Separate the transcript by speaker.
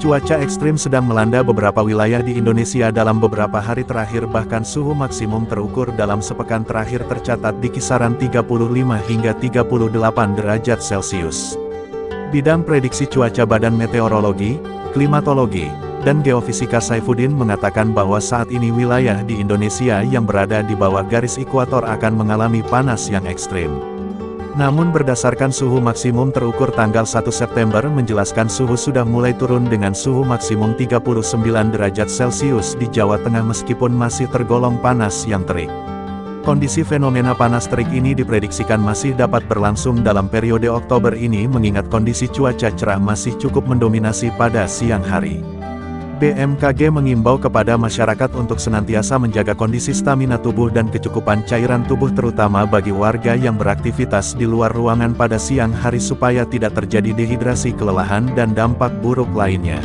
Speaker 1: Cuaca ekstrim sedang melanda beberapa wilayah di Indonesia dalam beberapa hari terakhir, bahkan suhu maksimum terukur dalam sepekan terakhir tercatat di kisaran 35 hingga 38 derajat Celcius. Bidang prediksi cuaca Badan Meteorologi, Klimatologi, dan Geofisika Saifuddin mengatakan bahwa saat ini wilayah di Indonesia yang berada di bawah garis ekuator akan mengalami panas yang ekstrim. Namun berdasarkan suhu maksimum terukur tanggal 1 September menjelaskan suhu sudah mulai turun dengan suhu maksimum 39 derajat Celcius di Jawa Tengah meskipun masih tergolong panas yang terik. Kondisi fenomena panas terik ini diprediksikan masih dapat berlangsung dalam periode Oktober ini mengingat kondisi cuaca cerah masih cukup mendominasi pada siang hari. BMKG mengimbau kepada masyarakat untuk senantiasa menjaga kondisi stamina tubuh dan kecukupan cairan tubuh terutama bagi warga yang beraktivitas di luar ruangan pada siang hari supaya tidak terjadi dehidrasi, kelelahan dan dampak buruk lainnya.